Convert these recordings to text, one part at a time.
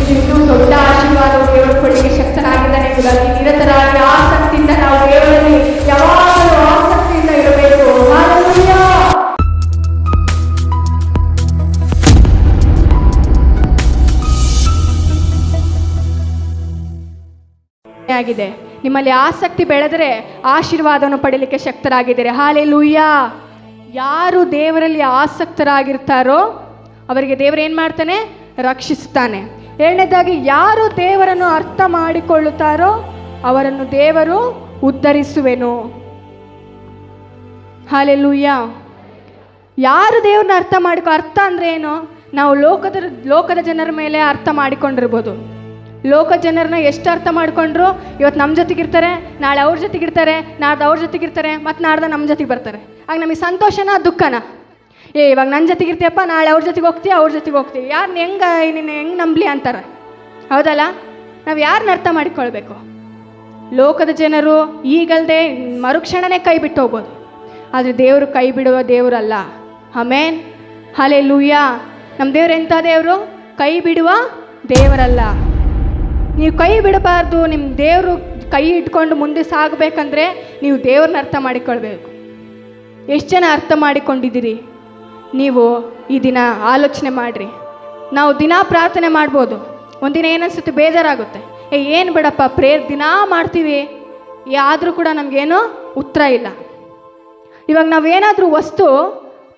ಇದು ಇನ್ನೂ ದೊಡ್ಡ ಆಶೀರ್ವಾದ ದೇವರು ಕೊಡಲಿಕ್ಕೆ ಶಕ್ತನಾಗಿದ್ದಾನೆ ಎಂಬುದಾಗಿ ನಿರತರಾಗಿ ಆಸಕ್ತಿಯಿಂದ ನಾವು ದೇವರಲ್ಲಿ ಯಾವಾಗಲೂ ಆಸಕ್ತಿಯಿಂದ ಇರಬೇಕು. ಹಾಲೆಲೂಯಾ. ಆಗಿದೆ. ನಿಮ್ಮಲ್ಲಿ ಆಸಕ್ತಿ ಬೆಳೆದರೆ ಆಶೀರ್ವಾದವನ್ನು ಪಡೀಲಿಕ್ಕೆ ಶಕ್ತರಾಗಿದ್ದಾರೆ. ಹಾಲೆಲೂಯಾ. ಯಾರು ದೇವರಲ್ಲಿ ಆಸಕ್ತರಾಗಿರ್ತಾರೋ ಅವರಿಗೆ ದೇವರು ಏನು ಮಾಡ್ತಾನೆ? ರಕ್ಷಿಸ್ತಾನೆ. ಎರಡನೇದಾಗಿ ಯಾರು ದೇವರನ್ನು ಅರ್ಥ ಮಾಡಿಕೊಳ್ಳುತ್ತಾರೋ ಅವರನ್ನು ದೇವರು ಉದ್ಧರಿಸುವೆನು. ಹಾಲೆಲೂಯಾ. ಯಾರು ದೇವ್ರನ್ನ ಅರ್ಥ ಅಂದರೆ ಏನು? ನಾವು ಲೋಕದ ಜನರ ಮೇಲೆ ಅರ್ಥ ಮಾಡಿಕೊಂಡಿರ್ಬೋದು. ಲೋಕ ಜನರನ್ನ ಎಷ್ಟು ಅರ್ಥ ಮಾಡಿಕೊಂಡ್ರು ಇವತ್ತು ನಮ್ಮ ಜೊತೆಗಿರ್ತಾರೆ, ನಾಳೆ ಅವ್ರ ಜೊತೆಗಿರ್ತಾರೆ, ನಾಡ್ದು ಅವ್ರ ಜೊತೆಗಿರ್ತಾರೆ, ಮತ್ತು ನಾಡ್ದು ನಮ್ಮ ಜೊತೆಗೆ ಬರ್ತಾರೆ. ಆಗ ನಮಗೆ ಸಂತೋಷನ ದುಃಖನ? ಇವಾಗ ನನ್ನ ಜೊತೆಗಿರ್ತೀಯಪ್ಪ, ನಾಳೆ ಅವ್ರ ಜೊತೆಗೆ ಹೋಗ್ತೀಯ, ಅವ್ರ ಜೊತೆಗೆ ಹೋಗ್ತೀವಿ, ಯಾರನ್ನ ಹೆಂಗೆ ನಂಬಲಿ ಅಂತಾರೆ. ಹೌದಲ್ಲ? ನಾವು ಯಾರನ್ನ ಅರ್ಥ ಮಾಡಿಕೊಳ್ಬೇಕು? ಲೋಕದ ಜನರು ಈಗಲ್ದೆ ಮರುಕ್ಷಣನೇ ಕೈ ಬಿಟ್ಟು ಹೋಗ್ಬೋದು, ಆದರೆ ದೇವರು ಕೈ ಬಿಡುವ ದೇವರಲ್ಲ. ಆಮೇನ್. ಹಲ್ಲೆಲೂಯಾ. ನಮ್ಮ ದೇವ್ರು ಎಂಥ ದೇವರು? ಕೈ ಬಿಡುವ ದೇವರಲ್ಲ. ನೀವು ಕೈ ಬಿಡಬಾರ್ದು. ನಿಮ್ಮ ದೇವರು ಕೈ ಇಟ್ಕೊಂಡು ಮುಂದೆ ಸಾಗಬೇಕಂದ್ರೆ ನೀವು ದೇವ್ರನ್ನ ಅರ್ಥ ಮಾಡಿಕೊಳ್ಬೇಕು. ಎಷ್ಟು ಜನ ಅರ್ಥ ಮಾಡಿಕೊಂಡಿದ್ದೀರಿ? ನೀವು ಈ ದಿನ ಆಲೋಚನೆ ಮಾಡಿರಿ. ನಾವು ದಿನ ಪ್ರಾರ್ಥನೆ ಮಾಡ್ಬೋದು. ಒಂದಿನ ಏನನ್ಸುತ್ತೆ? ಬೇಜಾರಾಗುತ್ತೆ. ಏನು ಬಿಡಪ್ಪ, ಪ್ರೇಯರ್ ದಿನ ಮಾಡ್ತೀವಿ, ಆದರೂ ಕೂಡ ನಮಗೇನು ಉತ್ತರ ಇಲ್ಲ. ಇವಾಗ ನಾವೇನಾದರೂ ವಸ್ತು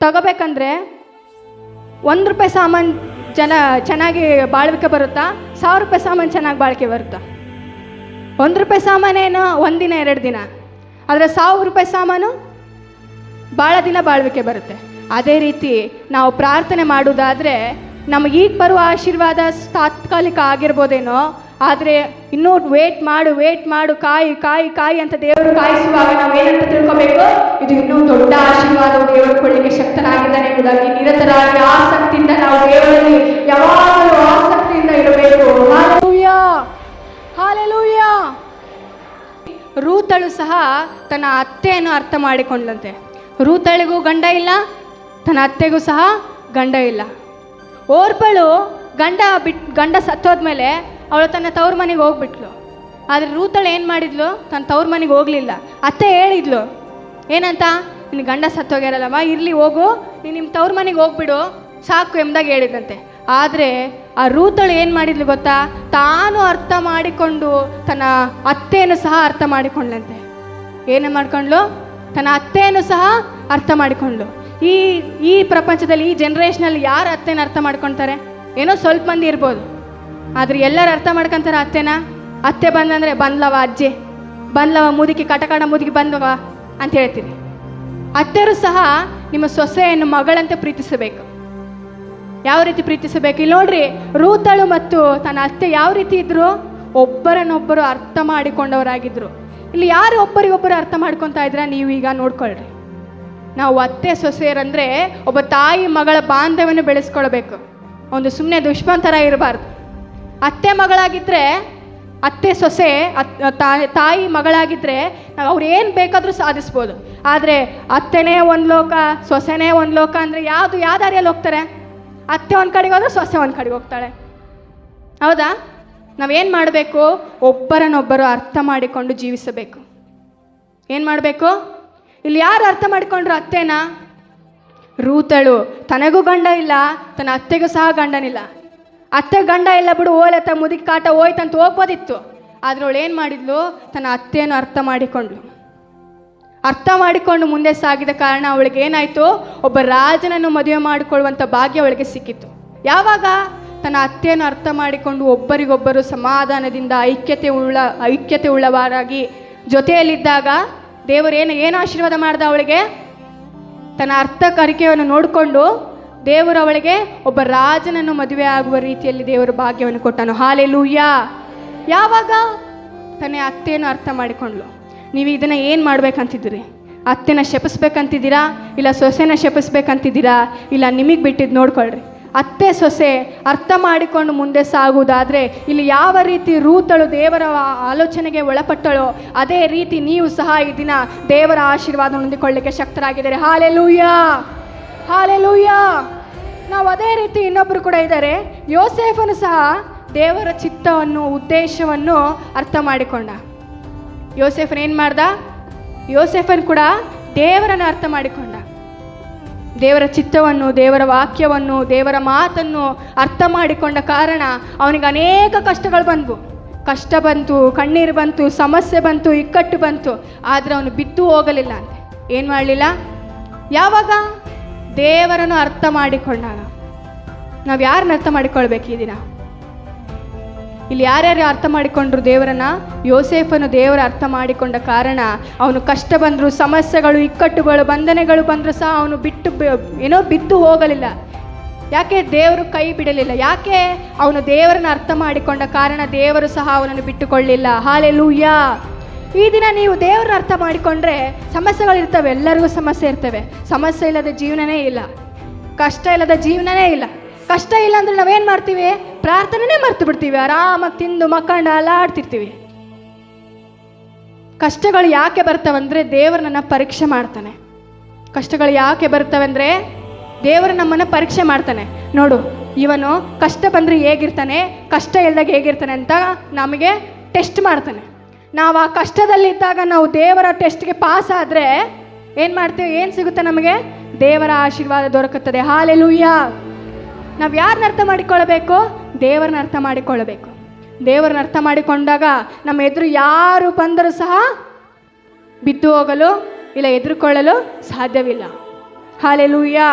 ತಗೋಬೇಕಂದ್ರೆ ₹1 ಸಾಮಾನು ಚೆನ್ನಾಗಿ ಬಾಳ್ವಿಕೆ ಬರುತ್ತಾ? ₹1000 ಸಾಮಾನು ಚೆನ್ನಾಗಿ ಬಾಳಿಕೆ ಬರುತ್ತಾ? ₹1 ಸಾಮಾನೇನು ಒಂದಿನ 2 ದಿನ, ಆದರೆ ₹1000 ಸಾಮಾನು ಭಾಳ ದಿನ ಬಾಳ್ವಿಕೆ ಬರುತ್ತೆ. ಅದೇ ರೀತಿ ನಾವು ಪ್ರಾರ್ಥನೆ ಮಾಡೋದಾದರೆ ನಮಗೀಗ ಬರುವ ಆಶೀರ್ವಾದ ತಾತ್ಕಾಲಿಕ ಆಗಿರ್ಬೋದೇನೋ, ಆದರೆ ಇನ್ನೂ ವೇಟ್ ಮಾಡು ಕಾಯಿ ಅಂತ ದೇವರು ಕಾಯಿಸುವಾಗ ನಾವೇನಂತ ತಿಳ್ಕೊಬೇಕು? ಇದು ಇನ್ನೂ ದೊಡ್ಡ ಆಶೀರ್ವಾದ ದೇವರು ಕೊಡಲಿಕ್ಕೆ ಶಕ್ತನಾಗಿದ್ದಾನೆ ಎಂಬುದಾಗಿ ನಿರತರಾಗಿ ಆಸಕ್ತಿಯಿಂದ ನಾವು ದೇವರಲ್ಲಿ ಯಾವಾಗಲೂ ಆಸಕ್ತಿಯಿಂದ ಇರಬೇಕು. ಹಾಲೆಲೂಯಾ. ಹಾಲೆಲೂಯಾ. ರೂತಳು ಸಹ ತನ್ನ ಅತ್ತೆಯನ್ನು ಅರ್ಥ ಮಾಡಿಕೊಂಡಂತೆ. ರೂತಳಿಗೂ ಗಂಡ ಇಲ್ಲ, ತನ್ನ ಅತ್ತೆಗೂ ಸಹ ಗಂಡ ಇಲ್ಲ. ಓರ್ಪಳು ಗಂಡ ಸತ್ತೋದ್ಮೇಲೆ ಅವಳು ತನ್ನ ತವ್ರ ಮನೆಗೆ ಹೋಗ್ಬಿಟ್ಲು. ಆದರೆ ರೂತಳು ಏನು ಮಾಡಿದ್ಲು? ತನ್ನ ತವ್ರ ಮನೆಗೆ ಹೋಗಲಿಲ್ಲ. ಅತ್ತೆ ಹೇಳಿದ್ಲು ಏನಂತ? ನಿನ್ನ ಗಂಡ ಸತ್ತೋಗ್ಯಾರಲ್ಲಮ್ಮ, ಇರಲಿ ಹೋಗು, ನೀನು ನಿಮ್ಮ ತವ್ರ ಮನೆಗೆ ಹೋಗ್ಬಿಡು ಸಾಕು ಎಂಬುದಾಗಿ ಹೇಳಿದಂತೆ. ಆದರೆ ಆ ರೂತಳು ಏನು ಮಾಡಿದ್ಲು ಗೊತ್ತಾ? ತಾನು ಅರ್ಥ ಮಾಡಿಕೊಂಡು ತನ್ನ ಅತ್ತೆಯನ್ನು ಸಹ ಅರ್ಥ ಮಾಡಿಕೊಂಡ್ಲಂತೆ. ಏನೇ ಮಾಡ್ಕೊಂಡ್ಲು? ತನ್ನ ಅತ್ತೆಯನ್ನು ಸಹ ಅರ್ಥ ಮಾಡಿಕೊಂಡ್ಲು. ಈ ಪ್ರಪಂಚದಲ್ಲಿ, ಈ ಜನ್ರೇಷನಲ್ಲಿ ಯಾರು ಅತ್ತೆನ ಅರ್ಥ ಮಾಡ್ಕೊಳ್ತಾರೆ? ಏನೋ ಸ್ವಲ್ಪ ಮಂದಿ ಇರ್ಬೋದು, ಆದರೆ ಎಲ್ಲರೂ ಅರ್ಥ ಮಾಡ್ಕೊತಾರೆ ಅತ್ತೆನ. ಅತ್ತೆ ಬಂದಂದರೆ ಬಂದ್ಲವ ಅಜ್ಜಿ, ಬಂದ್ಲವ ಮುದುಕಿ, ಕಟಕಡ ಮುದುಕಿ ಬಂದವ ಅಂತ ಹೇಳ್ತೀರಿ. ಅತ್ತೆಯರು ಸಹ ನಿಮ್ಮ ಸೊಸೆಯನ್ನು ಮಗಳಂತೆ ಪ್ರೀತಿಸಬೇಕು. ಯಾವ ರೀತಿ ಪ್ರೀತಿಸಬೇಕು? ಇಲ್ಲಿ ನೋಡ್ರಿ, ರೂತಳು ಮತ್ತು ತನ್ನ ಅತ್ತೆ ಯಾವ ರೀತಿ ಇದ್ರು? ಒಬ್ಬರನ್ನೊಬ್ಬರು ಅರ್ಥ ಮಾಡಿಕೊಂಡವರಾಗಿದ್ರು. ಇಲ್ಲಿ ಯಾರು ಒಬ್ಬರಿಗೊಬ್ಬರು ಅರ್ಥ ಮಾಡ್ಕೊತಾ ಇದ್ರ? ನೀವು ಈಗ ನೋಡ್ಕೊಳ್ರಿ. ನಾವು ಅತ್ತೆ ಸೊಸೆಯರಂದರೆ ಒಬ್ಬ ತಾಯಿ ಮಗಳ ಬಾಂಧವ್ಯವನ್ನು ಬೆಳೆಸ್ಕೊಳ್ಬೇಕು. ಒಂದು ಸುಮ್ಮನೆ ದುಷ್ಮನ್ ಥರ ಇರಬಾರ್ದು. ಅತ್ತೆ ಮಗಳಾಗಿದ್ದರೆ, ಅತ್ತೆ ಸೊಸೆ ತಾಯಿ ಮಗಳಾಗಿದ್ದರೆ ಅವ್ರು ಏನು ಬೇಕಾದರೂ ಸಾಧಿಸ್ಬೋದು. ಆದರೆ ಅತ್ತೆನೇ ಒಂದು ಲೋಕ, ಸೊಸೆನೇ ಒಂದು ಲೋಕ ಅಂದರೆ ಯಾವ ದಾರಿಯಲ್ಲಿ ಹೋಗ್ತಾರೆ? ಅತ್ತೆ ಒಂದು ಕಡೆಗೆ ಹೋದ್ರೆ ಸೊಸೆ ಒಂದು ಕಡೆಗೆ ಹೋಗ್ತಾಳೆ. ಹೌದಾ? ನಾವೇನು ಮಾಡಬೇಕು? ಒಬ್ಬರನ್ನೊಬ್ಬರು ಅರ್ಥ ಮಾಡಿಕೊಂಡು ಜೀವಿಸಬೇಕು. ಏನು ಮಾಡಬೇಕು? ಇಲ್ಲಿ ಯಾರು ಅರ್ಥ ಮಾಡಿಕೊಂಡ್ರು ಅತ್ತೆನ? ರೂತಳು ತನಗೂ ಗಂಡ ಇಲ್ಲ, ತನ್ನ ಅತ್ತೆಗೂ ಸಹ ಗಂಡನಿಲ್ಲ. ಅತ್ತೆ ಗಂಡ ಇಲ್ಲ ಬಿಡು, ಓಲೆತ್ತ ಮುದುಕಿ ಕಾಟ ಹೋಯ್ತಂತ ಹೋಗ್ಬೋದಿತ್ತು. ಆದರೆ ಅವಳು ಏನು ಮಾಡಿದ್ಲು? ತನ್ನ ಅತ್ತೆಯನ್ನು ಅರ್ಥ ಮಾಡಿಕೊಂಡ್ಳು. ಅರ್ಥ ಮಾಡಿಕೊಂಡು ಮುಂದೆ ಸಾಗಿದ ಕಾರಣ ಅವಳಿಗೆ ಏನಾಯಿತು? ಒಬ್ಬ ರಾಜನನ್ನು ಮದುವೆ ಮಾಡಿಕೊಳ್ಳುವಂಥ ಭಾಗ್ಯ ಅವಳಿಗೆ ಸಿಕ್ಕಿತ್ತು. ಯಾವಾಗ? ತನ್ನ ಅತ್ತೆಯನ್ನು ಅರ್ಥ ಮಾಡಿಕೊಂಡು ಒಬ್ಬರಿಗೊಬ್ಬರು ಸಮಾಧಾನದಿಂದ ಐಕ್ಯತೆ ಉಳ್ಳವರಾಗಿ ಜೊತೆಯಲ್ಲಿದ್ದಾಗ ದೇವರು ಏನು ಆಶೀರ್ವಾದ ಮಾಡ್ದ ಅವಳಿಗೆ? ತನ್ನ ಅರ್ಥಕರಿಕೆಯನ್ನು ನೋಡಿಕೊಂಡು ದೇವರು ಅವಳಿಗೆ ಒಬ್ಬ ರಾಜನನ್ನು ಮದುವೆ ಆಗುವ ರೀತಿಯಲ್ಲಿ ದೇವರು ಭಾಗ್ಯವನ್ನು ಕೊಟ್ಟನು. ಹಾಲೆಲೂಯಾ. ಯಾವಾಗ? ತನ್ನ ಅತ್ತೆಯನ್ನು ಅರ್ಥ ಮಾಡಿಕೊಂಡ್ಲು. ನೀವು ಇದನ್ನು ಏನು ಮಾಡ್ಬೇಕಂತಿದ್ದೀರಿ? ಅತ್ತೆನ ಶಪಿಸ್ಬೇಕಂತಿದ್ದೀರಾ? ಇಲ್ಲ ಸೊಸೆನ ಶಪಿಸ್ಬೇಕಂತಿದ್ದೀರಾ? ಇಲ್ಲ ನಿಮಗೆ ಬಿಟ್ಟಿದ್ದು ನೋಡ್ಕೊಳ್ರಿ. ಅತ್ತೆ ಸೊಸೆ ಅರ್ಥ ಮಾಡಿಕೊಂಡು ಮುಂದೆ ಸಾಗುವುದಾದರೆ ಇಲ್ಲಿ ಯಾವ ರೀತಿ ರೂತಳು ದೇವರ ಆಲೋಚನೆಗೆ ಒಳಪಟ್ಟಳೋ ಅದೇ ರೀತಿ ನೀವು ಸಹ ಈ ದಿನ ದೇವರ ಆಶೀರ್ವಾದ ಹೊಂದಿಕೊಳ್ಳಿಕ್ಕೆ ಶಕ್ತರಾಗಿದ್ದಾರೆ. ಹಾಲೆಲೂಯಾ. ಹಾಲೆಲೂಯಾ. ನಾವು ಅದೇ ರೀತಿ ಇನ್ನೊಬ್ಬರು ಕೂಡ ಇದ್ದಾರೆ. ಯೋಸೇಫನು ಸಹ ದೇವರ ಚಿತ್ತವನ್ನು, ಉದ್ದೇಶವನ್ನು ಅರ್ಥ ಮಾಡಿಕೊಂಡ. ಯೋಸೇಫನ್ ಏನು ಮಾಡ್ದ? ಯೋಸೇಫನ್ ಕೂಡ ದೇವರನ್ನು ಅರ್ಥ ಮಾಡಿಕೊಂಡ. ದೇವರ ಚಿತ್ತವನ್ನು, ದೇವರ ವಾಕ್ಯವನ್ನು, ದೇವರ ಮಾತನ್ನು ಅರ್ಥ ಮಾಡಿಕೊಂಡ ಕಾರಣ ಅವನಿಗೆ ಅನೇಕ ಕಷ್ಟಗಳು ಬಂದವು. ಕಷ್ಟ ಬಂತು, ಕಣ್ಣೀರು ಬಂತು, ಸಮಸ್ಯೆ ಬಂತು, ಇಕ್ಕಟ್ಟು ಬಂತು. ಆದರೆ ಅವನು ಬಿದ್ದು ಹೋಗಲಿಲ್ಲ. ಅಂತೆ ಏನು ಮಾಡಲಿಲ್ಲ? ಯಾವಾಗ? ದೇವರನ್ನು ಅರ್ಥ ಮಾಡಿಕೊಂಡಾಗ. ನಾವು ಯಾರನ್ನ ಅರ್ಥ ಮಾಡಿಕೊಳ್ಬೇಕು ಈ ದಿನ? ಇಲ್ಲಿ ಯಾರ್ಯಾರು ಅರ್ಥ ಮಾಡಿಕೊಂಡ್ರು ದೇವರನ್ನ? ಯೋಸೇಫನು ದೇವರ ಅರ್ಥ ಮಾಡಿಕೊಂಡ ಕಾರಣ ಅವನು ಕಷ್ಟ ಬಂದರು, ಸಮಸ್ಯೆಗಳು, ಇಕ್ಕಟ್ಟುಗಳು, ಬಂಧನೆಗಳು ಬಂದರೂ ಸಹ ಅವನು ಬಿದ್ದು ಹೋಗಲಿಲ್ಲ. ಯಾಕೆ? ದೇವರು ಕೈ ಬಿಡಲಿಲ್ಲ. ಯಾಕೆ? ಅವನು ದೇವರನ್ನ ಅರ್ಥ ಮಾಡಿಕೊಂಡ ಕಾರಣ ದೇವರು ಸಹ ಅವನನ್ನು ಬಿಟ್ಟುಕೊಳ್ಳಿಲ್ಲ. ಹಲ್ಲೆಲೂಯಾ. ಈ ದಿನ ನೀವು ದೇವರನ್ನ ಅರ್ಥ ಮಾಡಿಕೊಂಡ್ರೆ ಸಮಸ್ಯೆಗಳಿರ್ತವೆ, ಎಲ್ಲರಿಗೂ ಸಮಸ್ಯೆ ಇರ್ತವೆ. ಸಮಸ್ಯೆ ಇಲ್ಲದ ಜೀವನನೇ ಇಲ್ಲ, ಕಷ್ಟ ಇಲ್ಲದ ಜೀವನನೇ ಇಲ್ಲ. ಕಷ್ಟ ಇಲ್ಲ ಅಂದರೆ ನಾವೇನು ಮಾಡ್ತೀವಿ? ಪ್ರಾರ್ಥನೆನೇ ಮರ್ತು ಬಿಡ್ತೀವಿ. ಆರಾಮಾಗಿ ತಿಂದು ಮಕ್ಕಂಡು ಅಲ್ಲಾಡ್ತಿರ್ತೀವಿ. ಕಷ್ಟಗಳು ಯಾಕೆ ಬರ್ತವಂದರೆ ದೇವರು ನನ್ನ ಪರೀಕ್ಷೆ ಮಾಡ್ತಾನೆ. ಕಷ್ಟಗಳು ಯಾಕೆ ಬರ್ತವೆ ಅಂದರೆ ದೇವರು ನಮ್ಮನ್ನು ಪರೀಕ್ಷೆ ಮಾಡ್ತಾನೆ. ನೋಡು, ಇವನು ಕಷ್ಟ ಬಂದರೆ ಹೇಗಿರ್ತಾನೆ, ಕಷ್ಟ ಇಲ್ದಾಗ ಹೇಗಿರ್ತಾನೆ ಅಂತ ನಮಗೆ ಟೆಸ್ಟ್ ಮಾಡ್ತಾನೆ. ನಾವು ಆ ಕಷ್ಟದಲ್ಲಿದ್ದಾಗ ನಾವು ದೇವರ ಟೆಸ್ಟ್ಗೆ ಪಾಸ್ ಆದರೆ ಏನು ಮಾಡ್ತೀವಿ? ಏನು ಸಿಗುತ್ತೆ ನಮಗೆ? ದೇವರ ಆಶೀರ್ವಾದ ದೊರಕುತ್ತದೆ. ಹಲ್ಲೆಲೂಯಾ. ನಾವು ಯಾರನ್ನ ಅರ್ಥ ಮಾಡಿಕೊಳ್ಳಬೇಕು? ದೇವರನ್ನ ಅರ್ಥ ಮಾಡಿಕೊಳ್ಳಬೇಕು. ದೇವರನ್ನ ಅರ್ಥ ಮಾಡಿಕೊಂಡಾಗ ನಮ್ಮ ಎದುರು ಯಾರು ಬಂದರೂ ಸಹ ಬಿದ್ದು ಹೋಗಲು ಇಲ್ಲ ಎದುರುಕೊಳ್ಳಲು ಸಾಧ್ಯವಿಲ್ಲ. ಹಲ್ಲೆಲೂಯಾ.